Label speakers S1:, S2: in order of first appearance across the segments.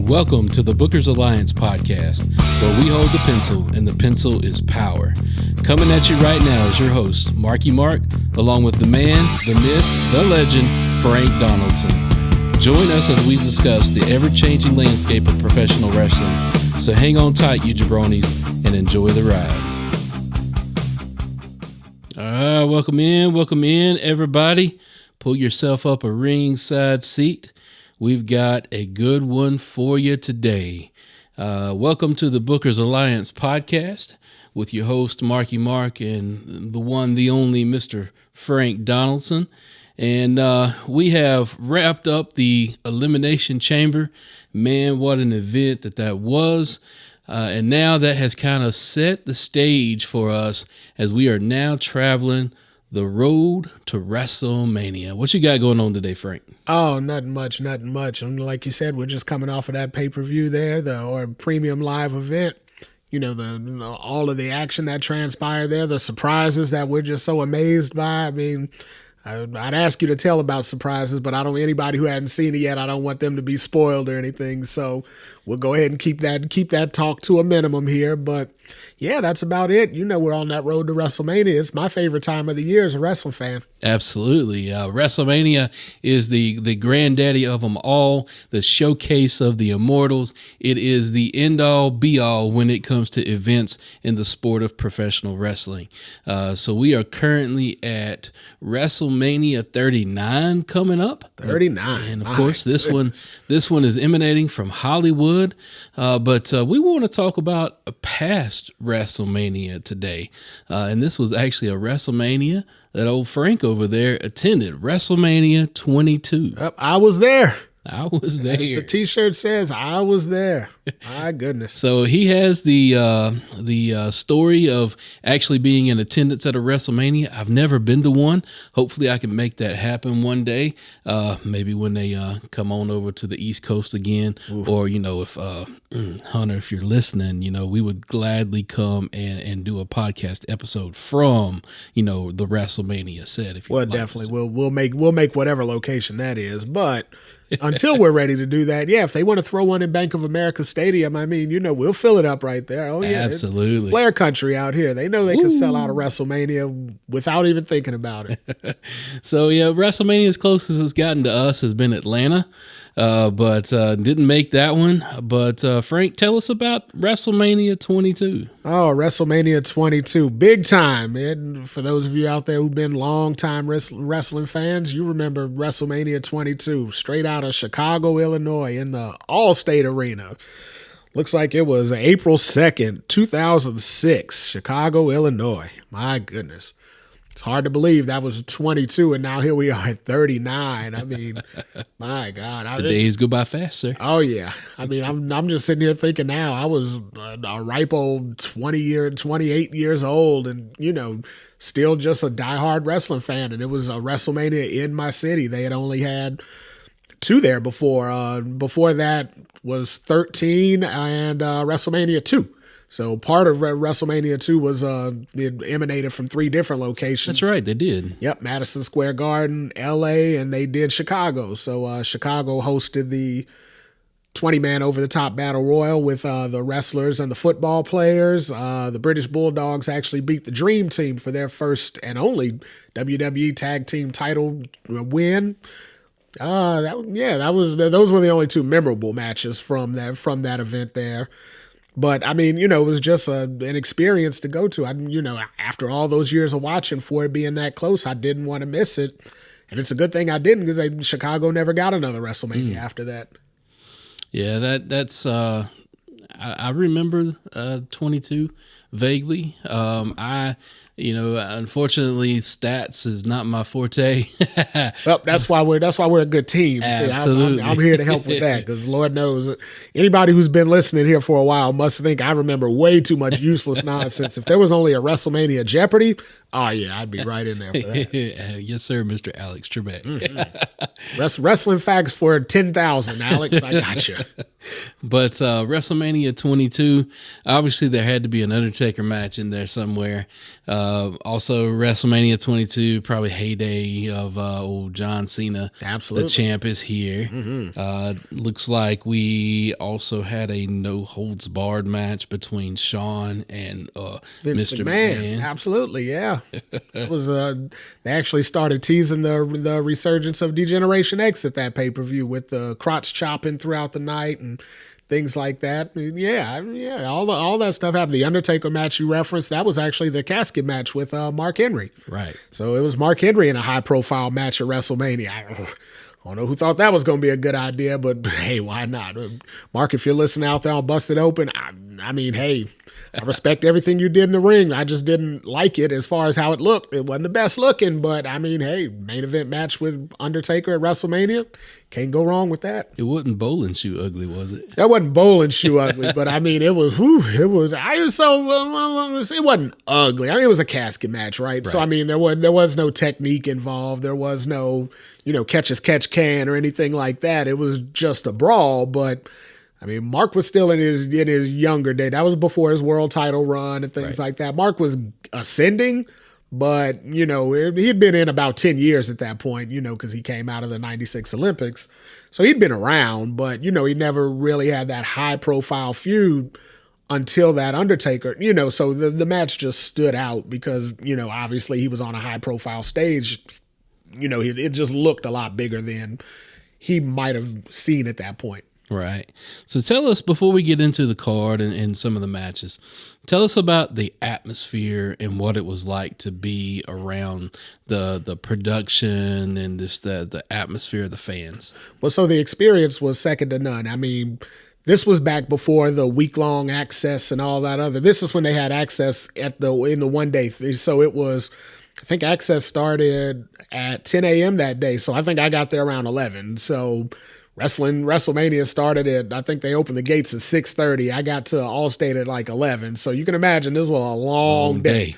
S1: Welcome to the Bookers Alliance podcast, where we hold the pencil and the pencil is power. Coming at you right now is your host, Marky Mark, along with the man, the myth, the legend, Frank Donaldson. Join us as we discuss the ever-changing landscape of professional wrestling. So hang on tight, you jabronis, and enjoy the ride. Welcome in, everybody. Pull yourself up a ringside seat. We've got a good one for you today. Welcome to the Bookers Alliance podcast with your host, Marky Mark, and the one, the only Mr. Frank Donaldson. And we have wrapped up the Elimination Chamber. Man, what an event that was. And now that has kind of set the stage for us as we are now traveling the road to WrestleMania. What you got going on today, Frank?
S2: Oh, nothing much. And like you said, we're just coming off of that pay-per-view there, or premium live event. You know, all of the action that transpired there, the surprises that we're just so amazed by. I mean, I'd ask you to tell about surprises, but anybody who hadn't seen it yet, I don't want them to be spoiled or anything. So we'll go ahead and keep that talk to a minimum here. But yeah, that's about it. You know, we're on that road to WrestleMania. It's my favorite time of the year as a wrestling fan.
S1: Absolutely. WrestleMania is the granddaddy of them all, the showcase of the immortals. It is the end-all, be-all when it comes to events in the sport of professional wrestling. So we are currently at WrestleMania 39 coming up.
S2: 39.
S1: And of course, this one is emanating from Hollywood. But we want to talk about a past WrestleMania today. And this was actually a WrestleMania that old Frank over there attended, WrestleMania 22.
S2: I was there.
S1: I was there.
S2: The T-shirt says I was there. My goodness.
S1: So he has the story of actually being in attendance at a WrestleMania. I've never been to one. Hopefully I can make that happen one day. Maybe when they come on over to the East Coast again. Ooh. Or, you know, if Hunter, if you're listening, you know, we would gladly come and do a podcast episode from, you know, the WrestleMania set. If you
S2: well, definitely. We'll make whatever location that is. But until we're ready to do that, yeah, if they want to throw one in Bank of America Stadium, I mean, you know, we'll fill it up right there. Oh, yeah.
S1: Absolutely.
S2: Flair country out here. They know they can sell out a WrestleMania without even thinking about it.
S1: So, yeah, WrestleMania as close as it's gotten to us has been Atlanta, but didn't make that one. But, Frank, tell us about WrestleMania 22.
S2: Oh, WrestleMania 22. Big time, man. For those of you out there who've been long-time wrestling fans, you remember WrestleMania 22, straight out of Chicago, Illinois, in the All-State Arena. Looks like it was April 2nd, 2006, Chicago, Illinois. My goodness. It's hard to believe that was 22, and now here we are at 39. I mean, my God.
S1: The days go by fast, sir.
S2: Oh, yeah. I mean, I'm just sitting here thinking now, I was a ripe old 28 years old and, you know, still just a diehard wrestling fan, and it was a WrestleMania in my city. They had only had two there before. Before that was 13 and WrestleMania 2. So part of WrestleMania 2 was it emanated from three different locations.
S1: That's right, they did.
S2: Yep, Madison Square Garden, L.A., and they did Chicago. So Chicago hosted the 20-man over-the-top battle royal with the wrestlers and the football players. The British Bulldogs actually beat the Dream Team for their first and only WWE Tag Team title win. Those were the only two memorable matches from that event there. But I mean, you know, it was just an experience to go to. After all those years of watching, for it being that close, I didn't want to miss it, and it's a good thing I didn't, because Chicago never got another WrestleMania after that.
S1: Yeah, that's. I remember 22 vaguely. Unfortunately, stats is not my forte.
S2: Well, that's why we're a good team.
S1: Absolutely.
S2: See, I'm here to help with that, because Lord knows anybody who's been listening here for a while must think I remember way too much useless nonsense. If there was only a WrestleMania Jeopardy, oh yeah, I'd be right in there for that.
S1: Yes, sir, Mr. Alex Trebek.
S2: Mm-hmm. Wrestling facts for 10,000, Alex. I got you.
S1: But WrestleMania 22, obviously there had to be an Undertaker match in there somewhere. Also, WrestleMania 22, probably heyday of old John Cena.
S2: Absolutely.
S1: The champ is here. Looks like we also had a no-holds-barred match between Shawn and
S2: Vince
S1: Mr.
S2: McMahon. Absolutely, yeah. It was they actually started teasing the resurgence of Degeneration X at that pay-per-view with the crotch chopping throughout the night and things like that. Yeah, all that stuff happened. The Undertaker match you referenced, that was actually the casket match with Mark Henry.
S1: Right.
S2: So it was Mark Henry in a high-profile match at WrestleMania. I don't know who thought that was going to be a good idea, but hey, why not? Mark, if you're listening out there on Busted Open, I mean, hey, I respect everything you did in the ring. I just didn't like it as far as how it looked. It wasn't the best looking, but I mean, hey, main event match with Undertaker at WrestleMania. Can't go wrong with that.
S1: It wasn't bowling shoe ugly, was it?
S2: That wasn't bowling shoe ugly, but I mean, it was, it wasn't ugly. I mean, it was a casket match, right? So, I mean, there was no technique involved. There was no, catch as catch can or anything like that. It was just a brawl, but I mean, Mark was still in his younger day. That was before his world title run and things like that. Mark was ascending, but, he'd been in about 10 years at that point, because he came out of the 96 Olympics. So he'd been around, but, he never really had that high-profile feud until that Undertaker, so the match just stood out because, obviously he was on a high-profile stage. It just looked a lot bigger than he might have seen at that point.
S1: Right. So tell us, before we get into the card and some of the matches, tell us about the atmosphere and what it was like to be around the production and just the atmosphere of the fans. Well,
S2: so the experience was second to none. I mean, this was back before the week-long access and all that other. This is when they had access in the one-day. So it was, I think access started at 10 a.m. that day. So I think I got there around 11. So WrestleMania started at, I think they opened the gates at 6:30. I got to Allstate at like 11. So you can imagine this was a long day.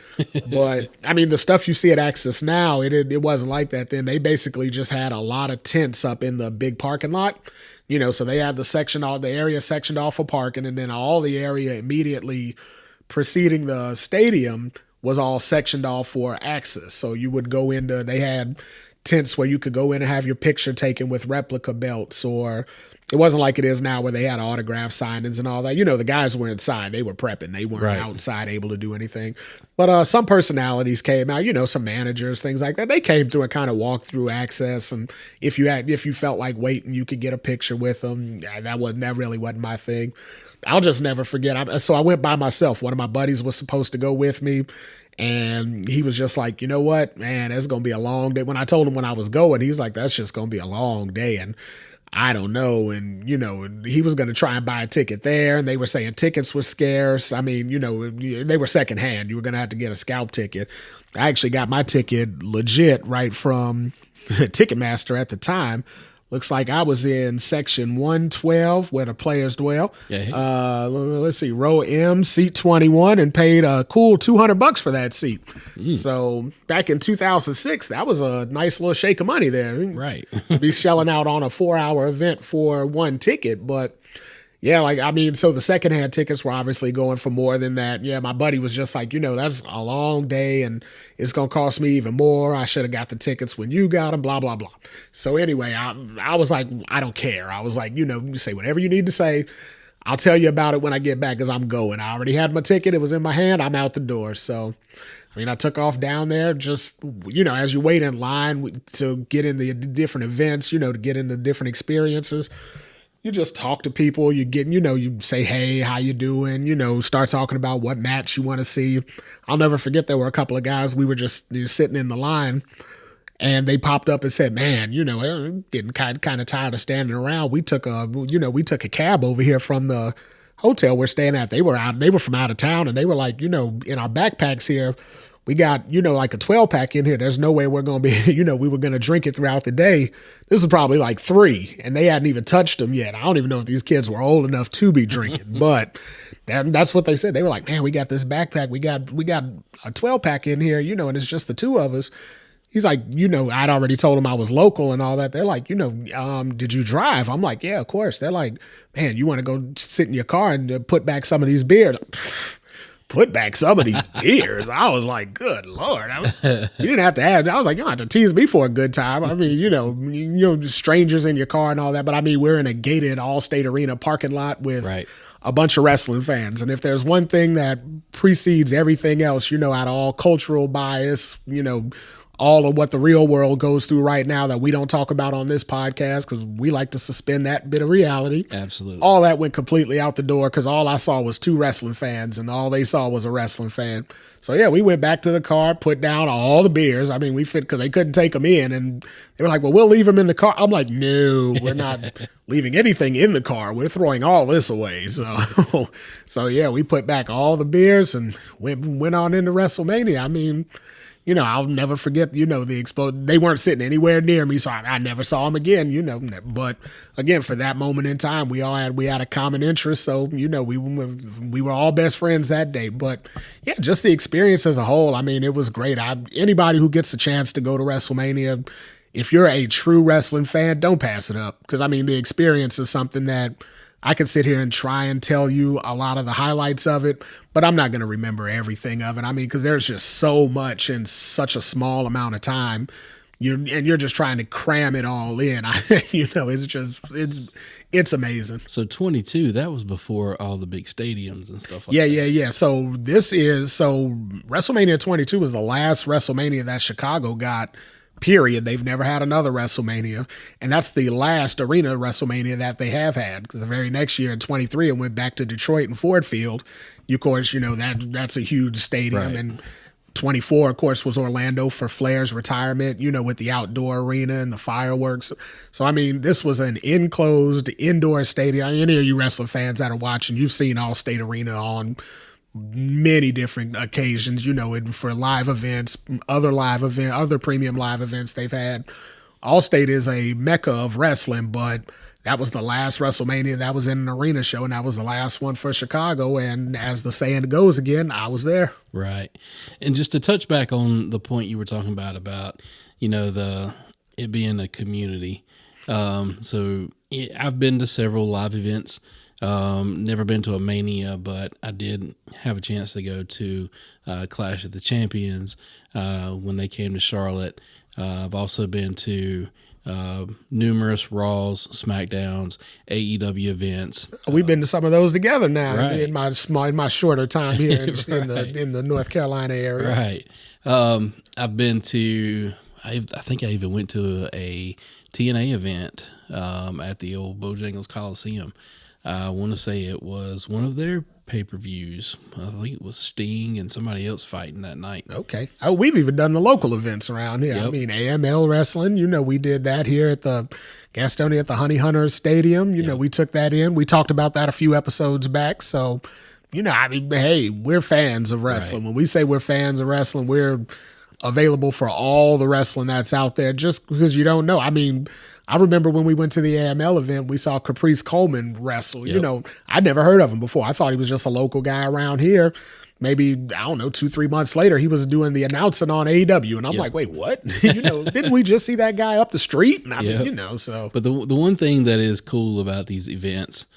S2: But I mean, the stuff you see at Access now, it wasn't like that then. They basically just had a lot of tents up in the big parking lot. So they had the area sectioned off for parking, and then all the area immediately preceding the stadium was all sectioned off for access. So you would go into, they had tents where you could go in and have your picture taken with replica belts, or it wasn't like it is now where they had autograph signings and all that. The guys were inside. They were prepping. They weren't outside able to do anything. But some personalities came out, some managers, things like that. They came through and kind of walked through access. And if you felt like waiting, you could get a picture with them. That really wasn't my thing. I'll just never forget. So I went by myself. One of my buddies was supposed to go with me. And he was just like, you know what, man, it's going to be a long day. When I told him when I was going, he's like, that's just going to be a long day. And I don't know. And, he was going to try and buy a ticket there. And they were saying tickets were scarce. I mean, they were secondhand. You were going to have to get a scalp ticket. I actually got my ticket legit right from Ticketmaster at the time. Looks like I was in section 112 where the players dwell. Let's see, row M, seat 21, and paid a cool $200 for that seat. So back in 2006, that was a nice little shake of money there.
S1: Right.
S2: Be shelling out on a 4-hour event for one ticket, but yeah, so the secondhand tickets were obviously going for more than that. Yeah, my buddy was just like, that's a long day and it's going to cost me even more. I should have got the tickets when you got them, blah, blah, blah. So anyway, I was like, I don't care. I was like, you say whatever you need to say. I'll tell you about it when I get back because I'm going. I already had my ticket. It was in my hand. I'm out the door. So, I took off down there just, as you wait in line to get in the different events, to get into different experiences. You just talk to people, you say, hey, how you doing? Start talking about what match you want to see. I'll never forget there were a couple of guys, we were just sitting in the line and they popped up and said, man, I'm getting kind of tired of standing around. We took a cab over here from the hotel we're staying at. They were from out of town and they were like, in our backpacks here, we got, like a 12-pack in here. There's no way we're going to be, we were going to drink it throughout the day. This is probably like 3, and they hadn't even touched them yet. I don't even know if these kids were old enough to be drinking, but that's what they said. They were like, man, we got this backpack. We got a 12-pack in here, and it's just the 2 of us. He's like, I'd already told him I was local and all that. They're like, did you drive? I'm like, yeah, of course. They're like, man, you want to go sit in your car and put back some of these beers? put back some of these beers. I was like, good Lord. You didn't have to ask. I was like, you don't have to tease me for a good time. I mean, strangers in your car and all that. But I mean, we're in a gated All-State Arena parking lot with a bunch of wrestling fans. And if there's one thing that precedes everything else, out of all cultural bias, all of what the real world goes through right now that we don't talk about on this podcast because we like to suspend that bit of reality.
S1: Absolutely.
S2: All that went completely out the door because all I saw was two wrestling fans and all they saw was a wrestling fan. So, yeah, we went back to the car, put down all the beers. I mean, we fit because they couldn't take them in. And they were like, well, we'll leave them in the car. I'm like, no, we're not leaving anything in the car. We're throwing all this away. So yeah, we put back all the beers and went on into WrestleMania. I mean, I'll never forget, the explode. They weren't sitting anywhere near me, so I never saw them again, But again, for that moment in time, we had a common interest, so we were all best friends that day. But yeah, just the experience as a whole. I mean, it was great. Anybody who gets a chance to go to WrestleMania, if you're a true wrestling fan, don't pass it up because I mean, the experience is something that I could sit here and try and tell you a lot of the highlights of it, but I'm not going to remember everything of it. I mean, because there's just so much in such a small amount of time. You're just trying to cram it all in. It's amazing.
S1: So 22, that was before all the big stadiums and stuff like
S2: that.
S1: Yeah.
S2: So WrestleMania 22 was the last WrestleMania that Chicago got. Period. They've never had another WrestleMania, and that's the last arena WrestleMania that they have had. Because the very next year in 23, it went back to Detroit and Ford Field. Of course, that's a huge stadium, right. And 24, of course, was Orlando for Flair's retirement. With the outdoor arena and the fireworks. So I mean, this was an enclosed indoor stadium. Any of you wrestling fans that are watching, you've seen All-State Arena on many different occasions, for live events, other premium live events they've had. Allstate is a mecca of wrestling, but that was the last WrestleMania that was in an arena show, and that was the last one for Chicago. And as the saying goes again, I was there.
S1: Right. And just to touch back on the point you were talking about it being a community. So I've been to several live events. Never been to a Mania, but I did have a chance to go to Clash of the Champions when they came to Charlotte. I've also been to numerous Raws, SmackDowns, AEW events.
S2: We've been to some of those together now,
S1: right.
S2: in my shorter time here in the North Carolina area.
S1: Right. I've been to. I think I even went to a TNA event at the old Bojangles Coliseum. I want to say it was one of their pay-per-views. I think it was Sting and somebody else fighting that night.
S2: Okay. Oh, we've even done the local events around here. Yep. I mean, AML Wrestling, we did that here at the Gastonia at the Honey Hunters Stadium. Yep. We took that in. We talked about that a few episodes back. So, I mean, hey, we're fans of wrestling. Right. When we say we're fans of wrestling, we're available for all the wrestling that's out there just because you don't know. I mean, I remember when we went to the AML event, we saw Caprice Coleman wrestle. Yep. I'd never heard of him before. I thought he was just a local guy around here. Maybe, I don't know, 2-3 months later, he was doing the announcing on AEW. And I'm like, wait, what? Didn't we just see that guy up the street? And I mean, so.
S1: But the one thing that is cool about these events,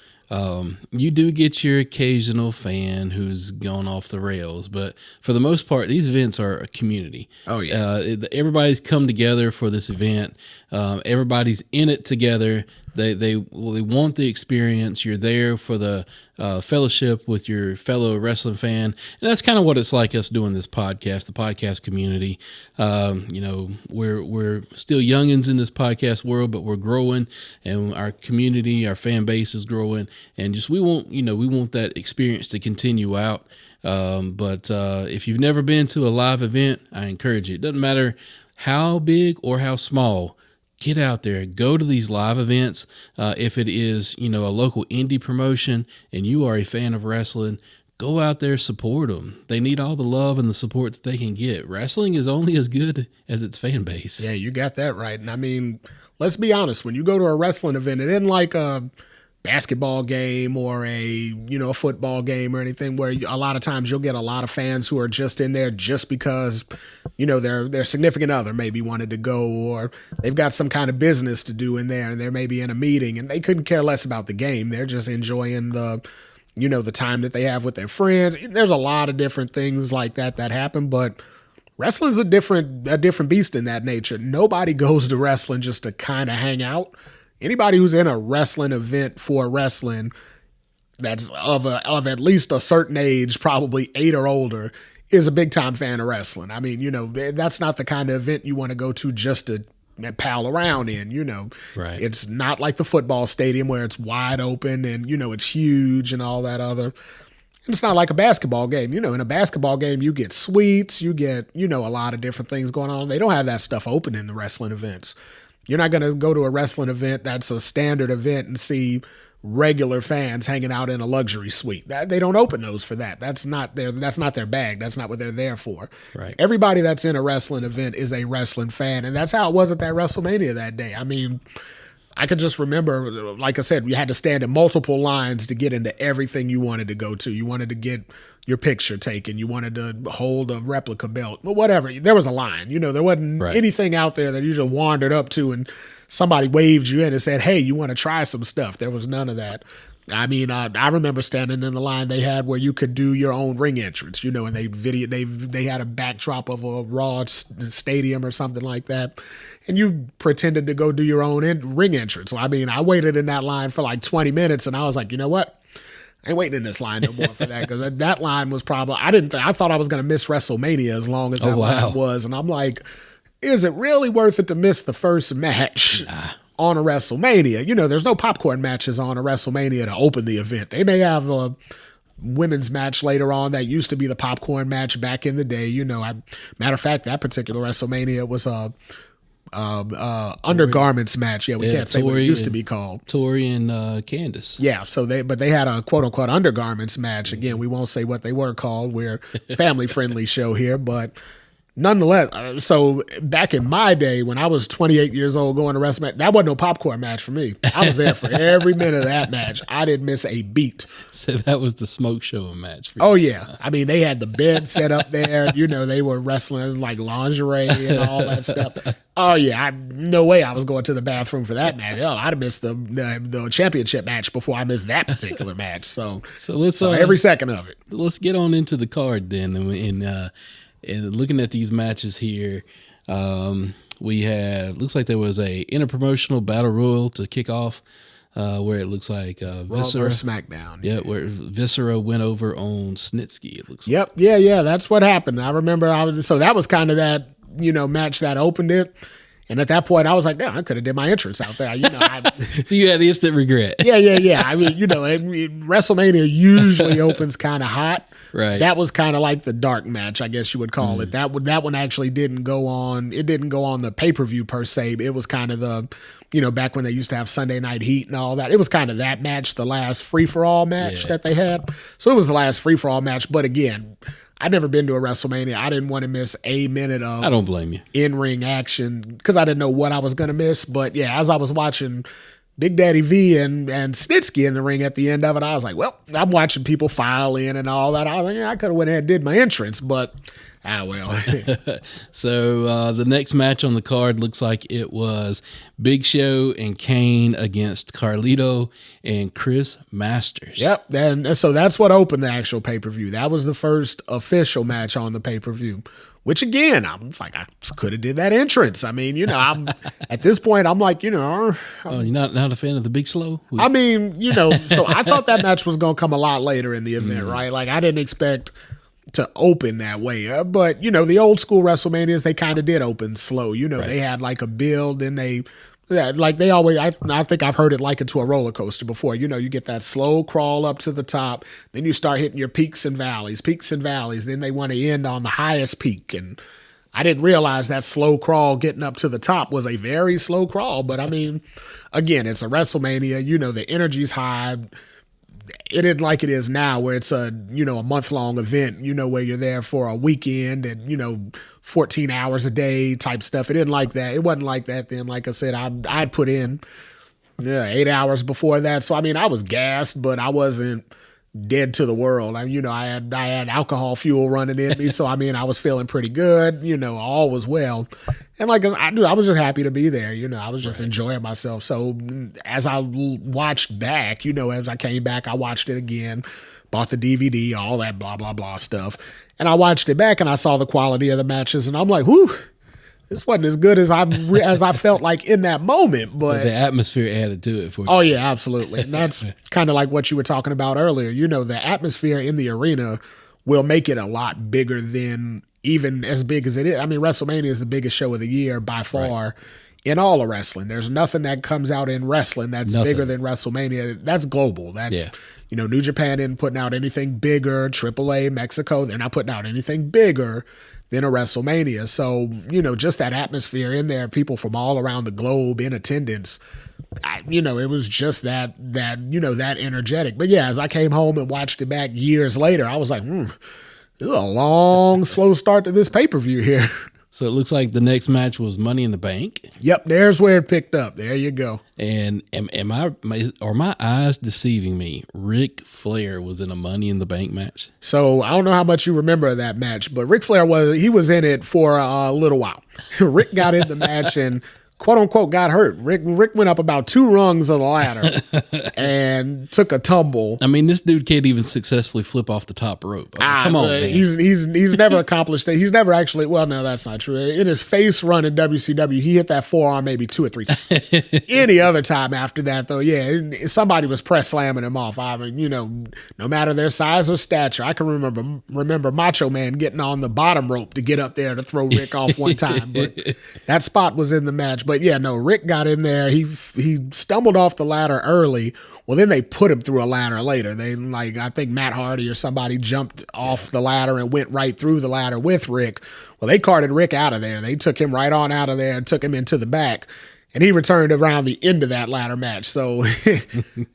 S1: you do get your occasional fan who's gone off the rails, but for the most part, these events are a community. Oh yeah. Everybody's come together for this event. Everybody's in it together. They want the experience. You're there for the fellowship with your fellow wrestling fan, and that's kind of what it's like us doing this podcast, the podcast community. We're still youngins in this podcast world, but we're growing, and our community, our fan base is growing, and just we want that experience to continue out. But if you've never been to a live event, I encourage you. It doesn't matter how big or how small. Get out there, go to these live events. If it is, a local indie promotion and you are a fan of wrestling, go out there, support them. They need all the love and the support that they can get. Wrestling is only as good as its fan base.
S2: Yeah, you got that right. And I mean, let's be honest, when you go to a wrestling event, it isn't like a basketball game or a football game or anything where a lot of times you'll get a lot of fans who are just in there just because their significant other maybe wanted to go, or they've got some kind of business to do in there and they're maybe in a meeting and they couldn't care less about the game. They're just enjoying the the time that they have with their friends. There's a lot of different things like that happen, but wrestling's a different beast in that nature. Nobody goes to wrestling just to kind of hang out. Anybody who's in a wrestling event for wrestling that's of at least a certain age, probably 8 or older, is a big time fan of wrestling. I mean, that's not the kind of event you want to go to just to pal around in.
S1: Right.
S2: It's not like the football stadium where it's wide open and it's huge and all that other. It's not like a basketball game. In a basketball game, you get suites, you get, a lot of different things going on. They don't have that stuff open in the wrestling events. You're not going to go to a wrestling event that's a standard event and see regular fans hanging out in a luxury suite. They don't open those for that. That's not their bag. That's not what they're there for.
S1: Right.
S2: Everybody that's in a wrestling event is a wrestling fan, and that's how it was at that WrestleMania that day. I mean, I could just remember, like I said, you had to stand in multiple lines to get into everything you wanted to go to. You wanted to get your picture taken. You wanted to hold a replica belt. But whatever. There was a line. There wasn't anything out there that you just wandered up to and somebody waved you in and said, hey, you want to try some stuff. There was none of that. I mean, I remember standing in the line they had where you could do your own ring entrance, and they had a backdrop of a Raw stadium or something like that, and you pretended to go do your own ring entrance. Well, I mean, I waited in that line for like 20 minutes, and I was like, you know what? I ain't waiting in this line no more for that, because that line was probably, I thought I was going to miss WrestleMania as long as that line was, and I'm like, is it really worth it to miss the first match? On a WrestleMania? There's no popcorn matches on a WrestleMania to open the event. They may have a women's match later on that used to be the popcorn match back in the day. Matter of fact, that particular WrestleMania was a undergarments match. Yeah, we can't say what it used to be called.
S1: Tori and Candice.
S2: Yeah, but they had a quote unquote undergarments match. Again, we won't say what they were called. We're a family friendly show here, but nonetheless, so back in my day when I was 28 years old going to WrestleMania, that wasn't no popcorn match for me. I was there for every minute of that match. I didn't miss a beat.
S1: So that was the smoke show match for you.
S2: Oh, yeah. I mean, they had the bed set up there. They were wrestling like lingerie and all that stuff. Oh, yeah. No way I was going to the bathroom for that match. I'd have missed the championship match before I missed that particular match. So
S1: let's
S2: every second of it.
S1: Let's get on into the card then. And looking at these matches here, we have, looks like there was a interpromotional battle royal to kick off, where it looks like Viscera.
S2: SmackDown.
S1: Yeah, where Viscera went over on Snitsky, it looks
S2: like. Yeah, that's what happened. I remember, so that was kind of that, match that opened it. And at that point, I was like, "No, I could have did my entrance out there."
S1: So you had instant regret.
S2: Yeah. I mean, WrestleMania usually opens kind of hot.
S1: Right.
S2: That was kind of like the dark match, I guess you would call it. That one actually didn't go on. It didn't go on the pay-per-view per se. It was kind of the, back when they used to have Sunday Night Heat and all that. It was kind of that match, the last free-for-all match that they had. So it was the last free-for-all match. But again, I'd never been to a WrestleMania. I didn't want to miss a minute of
S1: I don't blame you.
S2: In-ring action because I didn't know what I was going to miss. But yeah, as I was watching Big Daddy V and Snitsky in the ring at the end of it, I was like, well, I'm watching people file in and all that. I was like, I could have went ahead and did my entrance, but well.
S1: So the next match on the card looks like it was Big Show and Kane against Carlito and Chris Masters.
S2: Yep, and so that's what opened the actual pay-per-view. That was the first official match on the pay-per-view. Which again, I'm like, I could have did that entrance. I mean, I'm at this point, I'm like,
S1: you're not a fan of the Big Slow?
S2: I mean, so I thought that match was going to come a lot later in the event, right? Like I didn't expect to open that way. But, the old school WrestleManias, they kind of did open slow. They had like a build and they always, I think I've heard it likened to a roller coaster before. You get that slow crawl up to the top, then you start hitting your peaks and valleys, then they want to end on the highest peak. And I didn't realize that slow crawl getting up to the top was a very slow crawl. But I mean, again, it's a WrestleMania, the energy's high. It isn't like it is now where it's a month-long event, where you're there for a weekend and, 14 hours a day type stuff. It isn't like that. It wasn't like that then. Like I said, I'd put in 8 hours before that. So, I mean, I was gassed, but I wasn't dead to the world. I had alcohol fuel running in me, so I mean, I was feeling pretty good. All was well, and like I was just happy to be there. I was just enjoying myself. So as I watched back, as I came back, I watched it again, bought the DVD, all that blah blah blah stuff, and I watched it back, and I saw the quality of the matches, and I'm like, whew. This wasn't as good as I felt like in that moment, but
S1: so the atmosphere added to it for you.
S2: Oh yeah, absolutely. And that's kind of like what you were talking about earlier. The atmosphere in the arena will make it a lot bigger than even as big as it is. I mean, WrestleMania is the biggest show of the year by far in all of wrestling. There's nothing that comes out in wrestling that's bigger than WrestleMania. That's global. That's New Japan isn't putting out anything bigger. AAA, Mexico, they're not putting out anything bigger than a WrestleMania. So, just that atmosphere in there, people from all around the globe in attendance, it was just that energetic. But yeah, as I came home and watched it back years later, I was like, this is a long, slow start to this pay-per-view here.
S1: So it looks like the next match was Money in the Bank.
S2: Yep, there's where it picked up. There you go.
S1: And are my eyes deceiving me? Ric Flair was in a Money in the Bank match.
S2: So I don't know how much you remember of that match, but Ric Flair was in it for a little while. Rick got in the match and quote unquote got hurt. Rick went up about 2 rungs of the ladder and took a tumble.
S1: I mean, this dude can't even successfully flip off the top rope. Come on, man.
S2: He's never accomplished that. He's never actually. Well, no, that's not true. In his face run in WCW, he hit that forearm maybe 2 or 3 times. Any other time after that, though, yeah, somebody was press slamming him off. I mean, no matter their size or stature, I can remember Macho Man getting on the bottom rope to get up there to throw Rick off one time, but that spot was in the match. But yeah, no, Rick got in there. He stumbled off the ladder early. Well, then they put him through a ladder later. I think Matt Hardy or somebody jumped off the ladder and went right through the ladder with Rick. Well, they carted Rick out of there. They took him right on out of there and took him into the back. And he returned around the end of that ladder match. So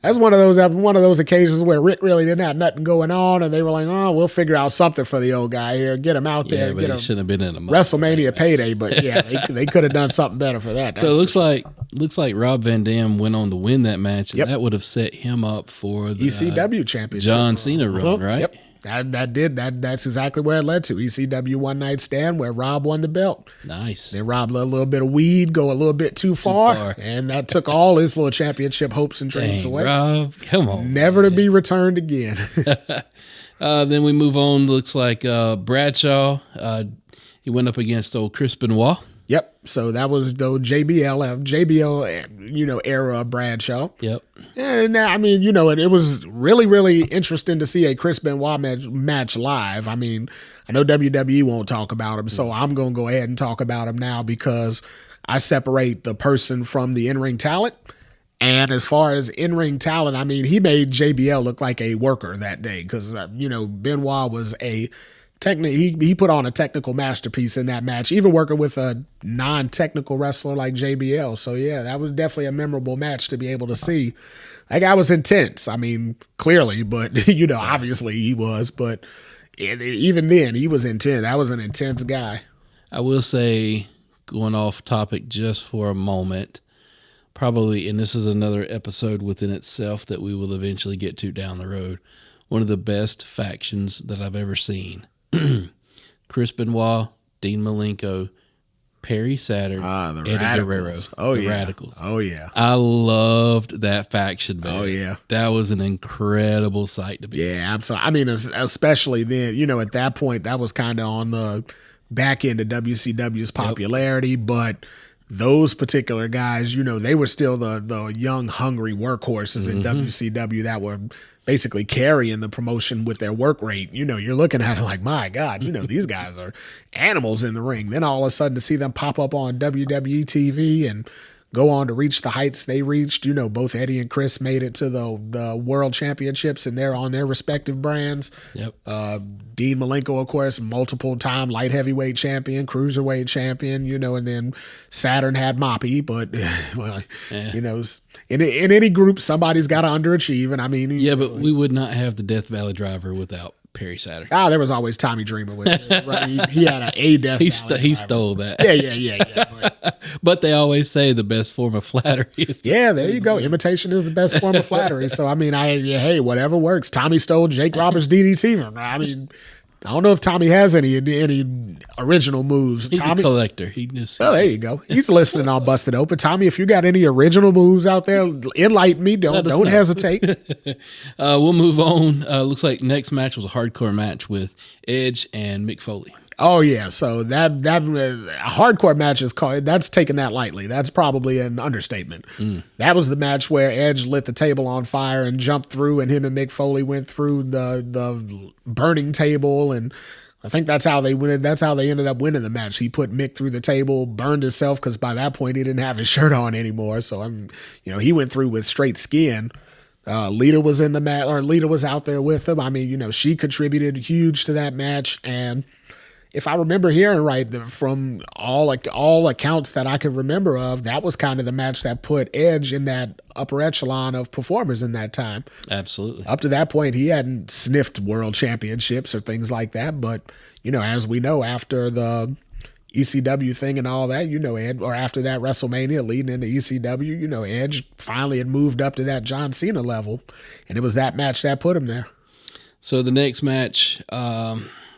S2: that's one of those occasions where Rick really didn't have nothing going on, and they were like, "Oh, we'll figure out something for the old guy here. Get him out there.
S1: But
S2: get
S1: he
S2: him
S1: shouldn't have been in a
S2: WrestleMania payday." But yeah, they could have done something better for that.
S1: So it looks like Rob Van Dam went on to win that match, and that would have set him up for the
S2: ECW championship,
S1: John Cena run, right?
S2: Yep. That's exactly where it led to. ECW One Night Stand, where Rob won the belt.
S1: Nice.
S2: Then Rob let a little bit of weed go a little bit too far, and that took all his little championship hopes and dreams away.
S1: Rob, come on.
S2: Never to be returned again.
S1: Then we move on. Looks like Bradshaw. He went up against old Chris Benoit.
S2: Yep. So that was the JBL, era of Bradshaw.
S1: Yep.
S2: And I mean, it was really, really interesting to see a Chris Benoit match live. I mean, I know WWE won't talk about him, so I'm going to go ahead and talk about him now because I separate the person from the in-ring talent. And as far as in-ring talent, I mean, he made JBL look like a worker that day because, Benoit was he put on a technical masterpiece in that match, even working with a non-technical wrestler like JBL. So yeah, that was definitely a memorable match to be able to see. That guy was intense. I mean, clearly, but obviously he was, but even then he was intense. That was an intense guy.
S1: I will say, going off topic just for a moment, probably, and this is another episode within itself that we will eventually get to down the road, one of the best factions that I've ever seen. Chris Benoit, Dean Malenko, Perry Saturn, Eddie Guerrero.
S2: The
S1: Radicals.
S2: Oh, yeah.
S1: I loved that faction, man.
S2: Oh, yeah.
S1: That was an incredible sight to be.
S2: Yeah, absolutely. I mean, especially then, at that point, that was kind of on the back end of WCW's popularity, but those particular guys, they were still the young, hungry workhorses in WCW that were basically carrying the promotion with their work rate. You're looking at it like, my God, these guys are animals in the ring. Then all of a sudden to see them pop up on WWE TV and go on to reach the heights they reached. Both Eddie and Chris made it to the world championships, and they're on their respective brands.
S1: Yep.
S2: Dean Malenko, of course, multiple-time light heavyweight champion, cruiserweight champion, and then Saturn had Moppy, but, well, in any group, somebody's got to underachieve, and I mean...
S1: Yeah, but we would not have the Death Valley Driver without Perry Saturn.
S2: There was always Tommy Dreamer with him. Right? He had a Death Valley
S1: He stole that.
S2: Yeah.
S1: But they always say the best form of flattery is
S2: Yeah, there you go. Imitation is the best form of flattery. So, I mean, hey, whatever works. Tommy stole Jake Roberts' DDT from her. I mean, I don't know if Tommy has any original moves.
S1: He's
S2: Tommy,
S1: a collector. He just
S2: oh, there you go. He's listening on Busted Open. Tommy, if you got any original moves out there, enlighten me. Don't
S1: know.
S2: hesitate.
S1: We'll move on. Looks like next match was a hardcore match with Edge and Mick Foley.
S2: Oh yeah, so that hardcore match is called. That's taking that lightly. That's probably an understatement. That was the match where Edge lit the table on fire and jumped through, and him and Mick Foley went through the burning table, and I think that's how they win. That's how they ended up winning the match. He put Mick through the table, burned himself because by that point he didn't have his shirt on anymore. So he went through with straight skin. Lita was in the match, or Lita was out there with him. I mean, she contributed huge to that match, and if I remember hearing right, from all accounts that I could remember of, that was kind of the match that put Edge in that upper echelon of performers in that time.
S1: Absolutely.
S2: Up to that point, he hadn't sniffed world championships or things like that. But, as we know, after the ECW thing and all that, Ed, or after that WrestleMania leading into ECW, Edge finally had moved up to that John Cena level. And it was that match that put him there.
S1: So the next match,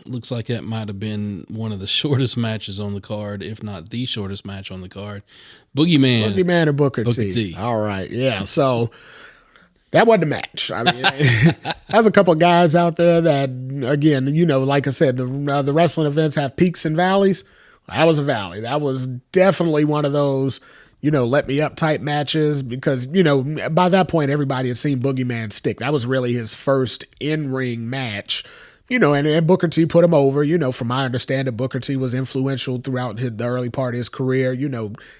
S1: looks like that might have been one of the shortest matches on the card, if not the shortest match on the card. Boogeyman
S2: and Booker T. All right, yeah. So that wasn't a match. I mean, there's a couple of guys out there that, again, like I said, the wrestling events have peaks and valleys. That was a valley. That was definitely one of those, let me up type matches because, by that point, everybody had seen Boogeyman stick. That was really his first in-ring match. And Booker T put him over. From my understanding, Booker T was influential throughout the early part of his career,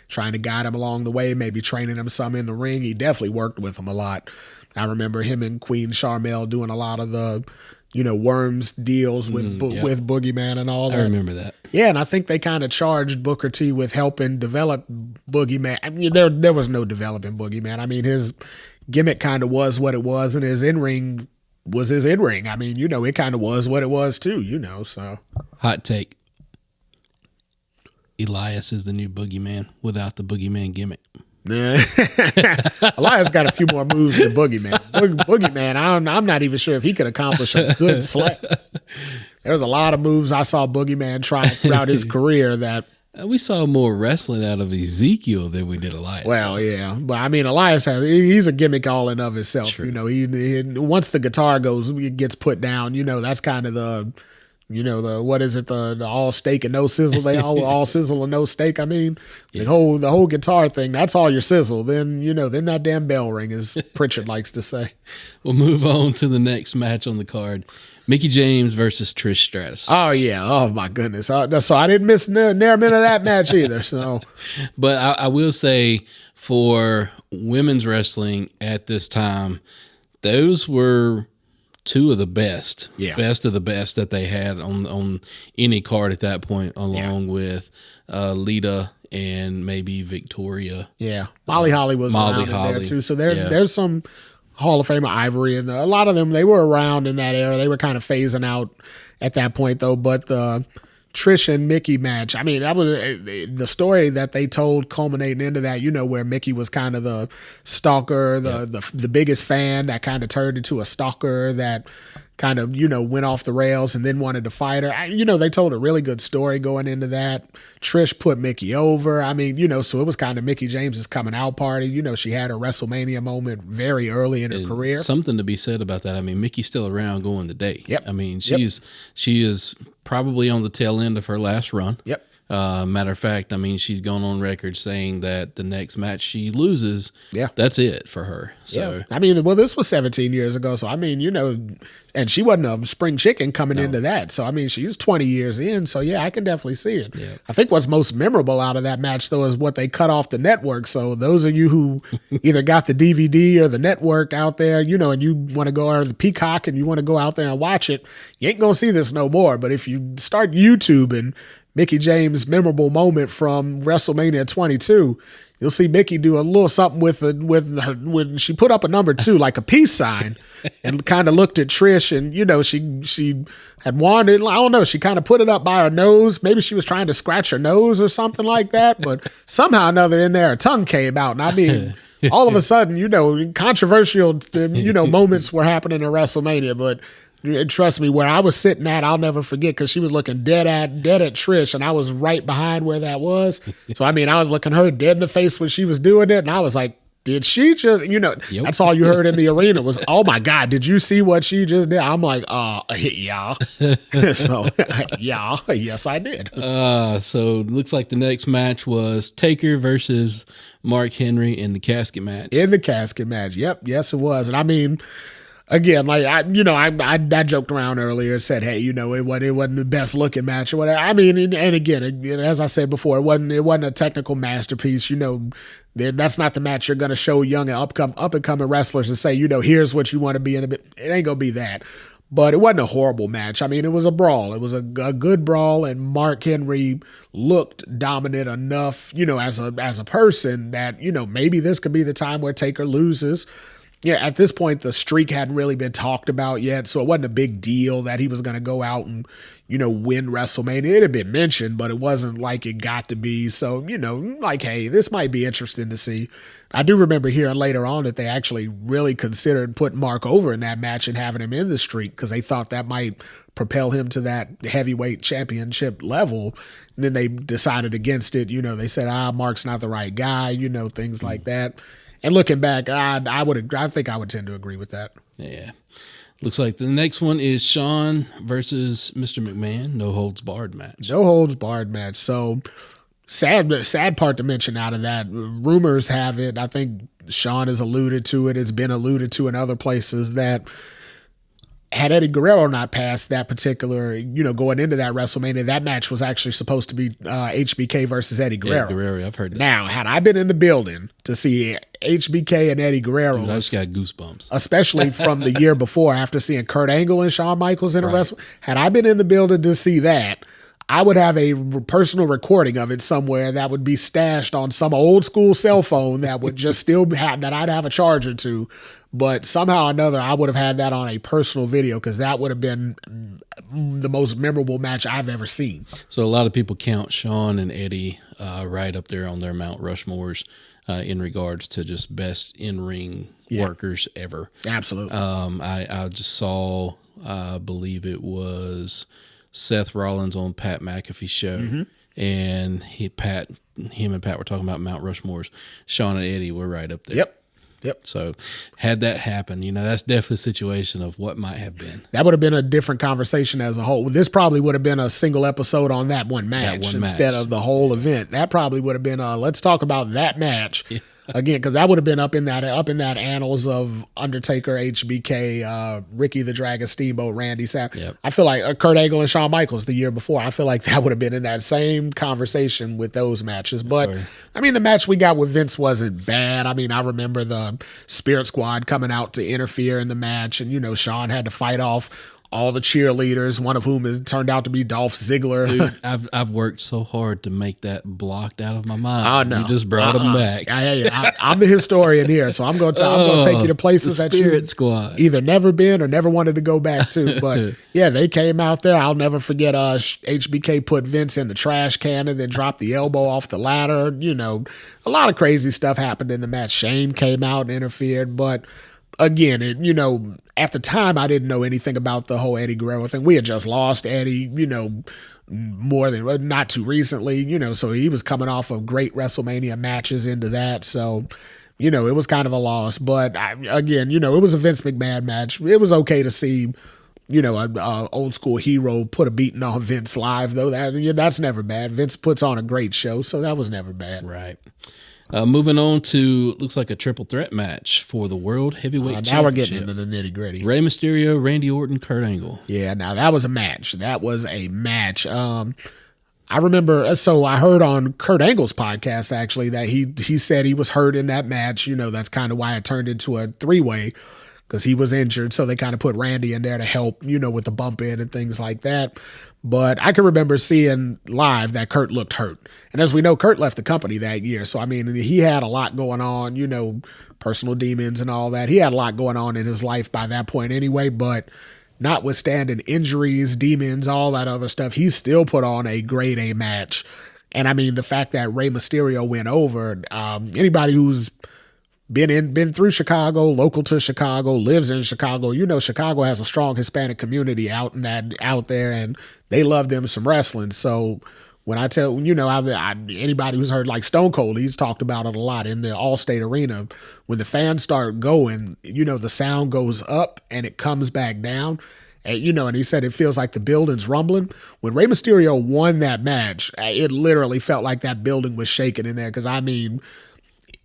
S2: trying to guide him along the way, maybe training him some in the ring. He definitely worked with him a lot. I remember him and Queen Charmel doing a lot of the, Worms deals with with Boogeyman and all that.
S1: I remember that.
S2: Yeah, and I think they kind of charged Booker T with helping develop Boogeyman. I mean, there was no developing Boogeyman. I mean, his gimmick kind of was what it was, and his in-ring was his in-ring. I mean, it kind of was what it was too, so.
S1: Hot take. Elias is the new Boogeyman without the Boogeyman gimmick.
S2: Elias got a few more moves than Boogeyman. Boogeyman, I'm not even sure if he could accomplish a good slap. There's a lot of moves I saw Boogeyman try throughout his career that
S1: we saw more wrestling out of Ezekiel than we did Elias.
S2: Well, yeah, but I mean, Elias he's a gimmick all in of himself. True. He once the guitar gets put down, that's kind of the, what is it, the all steak and no sizzle? They all sizzle and no steak. I mean, the whole guitar thing, that's all your sizzle. Then then that damn bell ring, as Pritchard likes to say.
S1: We'll move on to the next match on the card. Mickie James versus Trish Stratus.
S2: Oh, yeah. Oh, my goodness. So I didn't miss near a minute of that match either. So,
S1: but I will say for women's wrestling at this time, those were two of the best, best of the best that they had on any card at that point, along with Lita and maybe Victoria.
S2: Yeah. Molly Holly was around in there too. So there's some Hall of Famer Ivory, and a lot of them, they were around in that era. They were kind of phasing out at that point, though. But the Trish and Mickie match, I mean, that was the story that they told culminating into that, where Mickie was kind of the stalker, the biggest fan that kind of turned into a stalker that kind of, went off the rails and then wanted to fight her. They told a really good story going into that. Trish put Mickie over. I mean, so it was kind of Mickie James's coming out party. She had her WrestleMania moment very early in her career.
S1: Something to be said about that. I mean, Mickey's still around going today.
S2: Yep.
S1: I mean, she is probably on the tail end of her last run.
S2: Yep.
S1: Matter of fact, I mean, she's gone on record saying that the next match she loses, that's it for her. So
S2: I mean, well, this was 17 years ago. So, I mean, and she wasn't a spring chicken coming into that. So, I mean, she's 20 years in. So, yeah, I can definitely see it. Yeah. I think what's most memorable out of that match, though, is what they cut off the network. So, those of you who either got the DVD or the network out there, and you want to go, or the Peacock, and you want to go out there and watch it, you ain't going to see this no more. But if you start YouTubing Mickie James' memorable moment from WrestleMania 22. You'll see Mickie do a little something with her when she put up a number 2, like a peace sign, and kind of looked at Trish, and she had wanted, I don't know, she kind of put it up by her nose. Maybe she was trying to scratch her nose or something like that, but somehow or another in there, her tongue came out, and I mean, all of a sudden, controversial, moments were happening at WrestleMania, but trust me, where I was sitting at, I'll never forget, because she was looking dead at Trish, and I was right behind where that was. So, I mean, I was looking her dead in the face when she was doing it, and I was like, did she just,
S1: Yep.
S2: That's all you heard in the arena was, oh my God, did you see what she just did? I'm like, yeah. So, yeah, yes, I did.
S1: So it looks like the next match was Taker versus Mark Henry in the casket match.
S2: In the casket match. Yep. Yes, it was. And I mean, again, like I joked around earlier and said, hey, it wasn't the best looking match or whatever. I mean, and again, as I said before, it wasn't a technical masterpiece. That's not the match you're going to show young and up and coming wrestlers and say, here's what you want to be in. It ain't going to be that. But it wasn't a horrible match. I mean, it was a brawl. It was a good brawl, and Mark Henry looked dominant enough, as a person that, maybe this could be the time where Taker loses. Yeah, at this point, the streak hadn't really been talked about yet, so it wasn't a big deal that he was going to go out and, win WrestleMania. It had been mentioned, but it wasn't like it got to be. So, like, hey, this might be interesting to see. I do remember hearing later on that they actually really considered putting Mark over in that match and having him in the streak because they thought that might propel him to that heavyweight championship level. And then they decided against it. They said, Mark's not the right guy, things like that. And looking back, I think I would tend to agree with that.
S1: Yeah. Looks like the next one is Shawn versus Mr. McMahon. No holds barred match.
S2: No holds barred match. So sad part to mention out of that. Rumors have it, I think Shawn has alluded to it. It's been alluded to in other places that had Eddie Guerrero not passed that particular, going into that WrestleMania, that match was actually supposed to be HBK versus Eddie Guerrero.
S1: Eddie Guerrero, I've heard that.
S2: Now, had I been in the building to see HBK and Eddie Guerrero,
S1: dude, I just got goosebumps.
S2: Especially from the year before, after seeing Kurt Angle and Shawn Michaels in a wrestle. Had I been in the building to see that, I would have a personal recording of it somewhere that would be stashed on some old school cell phone that would just still have, that I'd have a charger to. But somehow or another, I would have had that on a personal video because that would have been the most memorable match I've ever seen.
S1: So a lot of people count Shawn and Eddie right up there on their Mount Rushmores in regards to just best in-ring workers ever.
S2: Absolutely.
S1: I just saw, I believe it was Seth Rollins on Pat McAfee's show, and him and Pat were talking about Mount Rushmores. Shawn and Eddie were right up there.
S2: Yep.
S1: So had that happen, that's definitely a situation of what might have been.
S2: That would have been a different conversation as a whole. This probably would have been a single episode on that one match instead of the whole event. That probably would have been let's talk about that match. Yeah. Again, because that would have been up in that annals of Undertaker, HBK, Ricky the Dragon Steamboat, Randy Savage.
S1: Yep.
S2: I feel like Kurt Angle and Shawn Michaels the year before. I feel like that would have been in that same conversation with those matches. But I mean, the match we got with Vince wasn't bad. I mean, I remember the Spirit Squad coming out to interfere in the match, and Shawn had to fight off all the cheerleaders, one of whom has turned out to be Dolph Ziggler.
S1: Dude, I've worked so hard to make that blocked out of my mind.
S2: Oh, no.
S1: You just brought them back.
S2: I'm the historian here, so I'm going to take you to places that
S1: Spirit Squad
S2: either never been or never wanted to go back to. But yeah, they came out there. I'll never forget HBK put Vince in the trash can and then dropped the elbow off the ladder. A lot of crazy stuff happened in the match. Shane came out and interfered, but again, at the time, I didn't know anything about the whole Eddie Guerrero thing. We had just lost Eddie, not too recently, so he was coming off of great WrestleMania matches into that. So, it was kind of a loss. But it was a Vince McMahon match. It was okay to see, a old school hero put a beating on Vince live, though. That's never bad. Vince puts on a great show, so that was never bad.
S1: Right. Moving on to, looks like a triple threat match for the World Heavyweight Championship.
S2: Now we're getting into the nitty gritty.
S1: Rey Mysterio, Randy Orton, Kurt Angle.
S2: Yeah, now that was a match. I remember, so I heard on Kurt Angle's podcast, actually, that he said he was hurt in that match. That's kind of why it turned into a three-way. because he was injured. So they kind of put Randy in there to help, with the bump in and things like that. But I can remember seeing live that Kurt looked hurt. And as we know, Kurt left the company that year. So, I mean, he had a lot going on, personal demons and all that. He had a lot going on in his life by that point anyway. But notwithstanding injuries, demons, all that other stuff, he still put on a grade A match. And I mean, the fact that Rey Mysterio went over, anybody who's been through Chicago, local to Chicago, lives in Chicago, Chicago has a strong Hispanic community out there, and they love them some wrestling. So when I tell, anybody who's heard like Stone Cold, he's talked about it a lot in the Allstate Arena. When the fans start going, the sound goes up and it comes back down. And he said it feels like the building's rumbling. When Rey Mysterio won that match, it literally felt like that building was shaking in there. Because, I mean,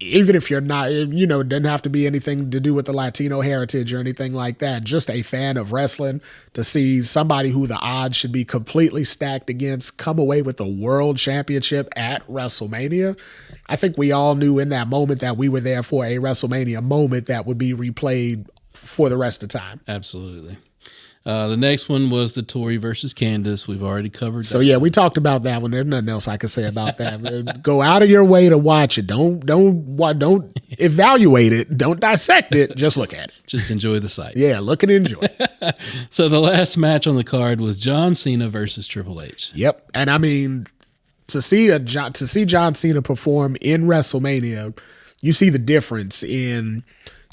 S2: even if you're not, it doesn't have to be anything to do with the Latino heritage or anything like that. Just a fan of wrestling, to see somebody who the odds should be completely stacked against come away with the world championship at WrestleMania. I think we all knew in that moment that we were there for a WrestleMania moment that would be replayed for the rest of the time.
S1: Absolutely. The next one was the Tori versus Candice. We've already covered that.
S2: So yeah, we talked about that one. There's nothing else I can say about that. Go out of your way to watch it. Don't evaluate it. Don't dissect it. Just look at it.
S1: Just enjoy the sight.
S2: Yeah, look and enjoy.
S1: So the last match on the card was John Cena versus Triple H.
S2: Yep, and I mean, to see John Cena perform in WrestleMania, you see the difference in,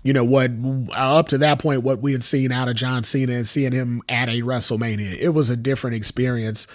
S2: what up to that point, what we had seen out of John Cena and seeing him at a WrestleMania. It was a different experience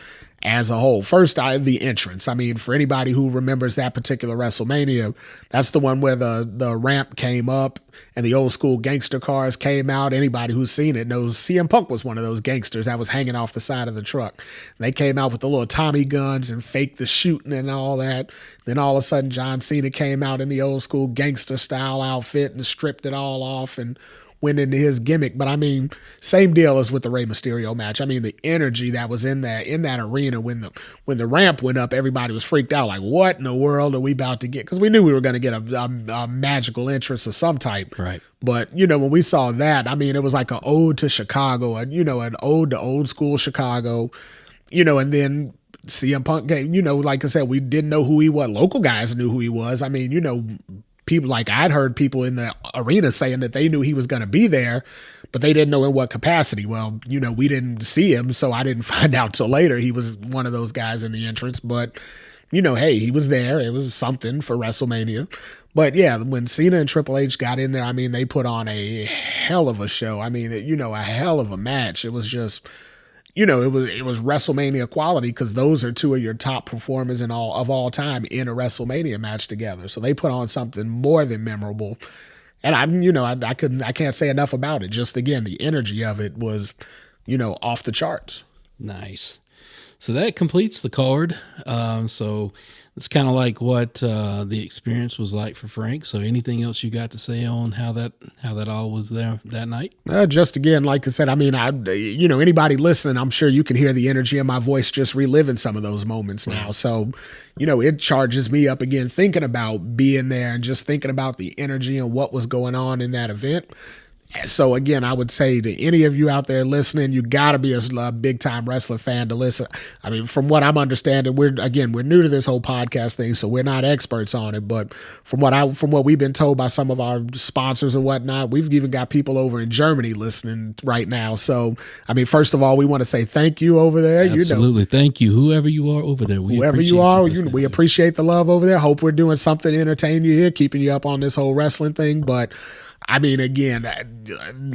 S2: as a whole. First, the entrance. I mean, for anybody who remembers that particular WrestleMania, that's the one where the ramp came up and the old school gangster cars came out. Anybody who's seen it knows CM Punk was one of those gangsters that was hanging off the side of the truck. They came out with the little Tommy guns and faked the shooting and all that. Then all of a sudden, John Cena came out in the old school gangster style outfit and stripped it all off and went into his gimmick. But I mean, same deal as with the Rey Mysterio match. I mean, the energy that was in that arena when the ramp went up, everybody was freaked out. Like, what in the world are we about to get? Because we knew we were going to get a magical entrance of some type.
S1: Right.
S2: But, when we saw that, I mean, it was like an ode to Chicago, an ode to old school Chicago, and then CM Punk came, like I said, we didn't know who he was. Local guys knew who he was. I mean, people, like I'd heard people in the arena saying that they knew he was going to be there, but they didn't know in what capacity. Well, we didn't see him, so I didn't find out till later he was one of those guys in the entrance. But, hey, he was there. It was something for WrestleMania. But yeah, when Cena and Triple H got in there, I mean, they put on a hell of a show. I mean, a hell of a match. It was just, it was WrestleMania quality, because those are two of your top performers of all time in a WrestleMania match together. So they put on something more than memorable. And I can't say enough about it. Just again, the energy of it was, off the charts.
S1: Nice. So that completes the card. So it's kind of like what the experience was like for Frank. So anything else you got to say on how that all was there that night?
S2: Just again, like I said, I mean, anybody listening, I'm sure you can hear the energy in my voice just reliving some of those moments now. So, it charges me up again thinking about being there and just thinking about the energy and what was going on in that event. So again, I would say to any of you out there listening, you got to be a big time wrestling fan to listen. I mean, from what I'm understanding, we're new to this whole podcast thing, so we're not experts on it. But from what we've been told by some of our sponsors and whatnot, we've even got people over in Germany listening right now. So, I mean, first of all, we want to say thank you over there.
S1: Absolutely, thank you, whoever you are over there. We
S2: appreciate the love over there. Hope we're doing something to entertain you here, keeping you up on this whole wrestling thing, but. I mean, again,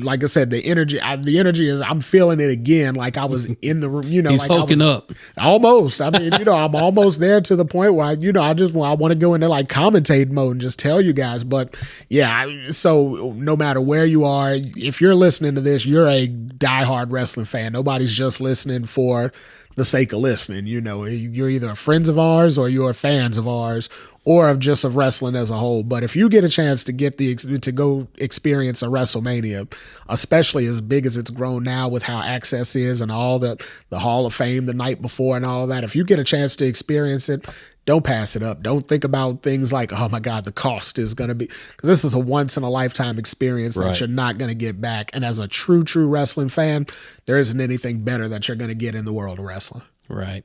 S2: like I said, the energy is, I'm feeling it again. Like I was in the room,
S1: He's
S2: like
S1: hulking up.
S2: Almost. I mean, I'm almost there to the point where, I want to go into like commentate mode and just tell you guys. But yeah, so no matter where you are, if you're listening to this, you're a diehard wrestling fan. Nobody's just listening for the sake of listening. You're either friends of ours or you're fans of ours, or of wrestling as a whole. But if you get a chance to to go experience a WrestleMania, especially as big as it's grown now with how access is and all the Hall of Fame the night before and all that, if you get a chance to experience it, don't pass it up. Don't think about things like, oh my God, the cost is going to be, because this is a once in a lifetime experience that you're not going to get back. And as a true wrestling fan, there isn't anything better that you're going to get in the world of wrestling.
S1: Right.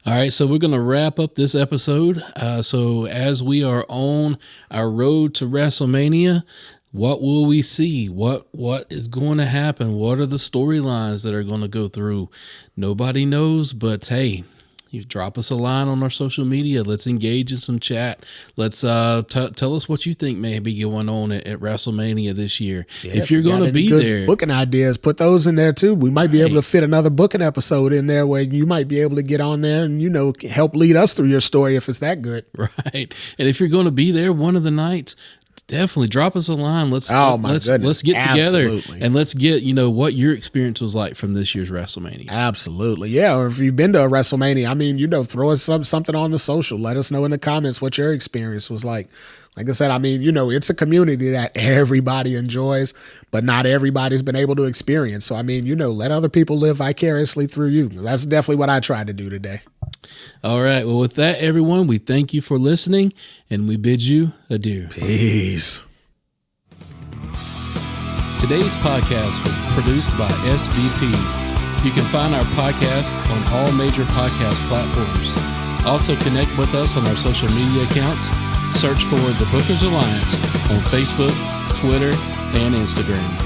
S1: All right. So we're going to wrap up this episode. So as we are on our road to WrestleMania, what will we see? What is going to happen? What are the storylines that are going to go through? Nobody knows, but hey, you drop us a line on our social media. Let's engage in some chat. Let's tell us what you think may be going on at WrestleMania this year. Yeah, if you're going to be there,
S2: booking ideas, put those in there too. We might be able to fit another booking episode in there where you might be able to get on there and help lead us through your story if it's that good.
S1: Right. And if you're going to be there one of the nights, definitely drop us a line. Let's get together and let's get, what your experience was like from this year's WrestleMania.
S2: Absolutely. Yeah. Or if you've been to a WrestleMania, throw us something on the social. Let us know in the comments what your experience was like. Like I said, it's a community that everybody enjoys, but not everybody's been able to experience. So, let other people live vicariously through you. That's definitely what I tried to do today.
S1: All right. Well, with that, everyone, we thank you for listening and we bid you adieu.
S2: Peace.
S1: Today's podcast was produced by SBP. You can find our podcast on all major podcast platforms. Also connect with us on our social media accounts. Search for the Bookers Alliance on Facebook, Twitter, and Instagram.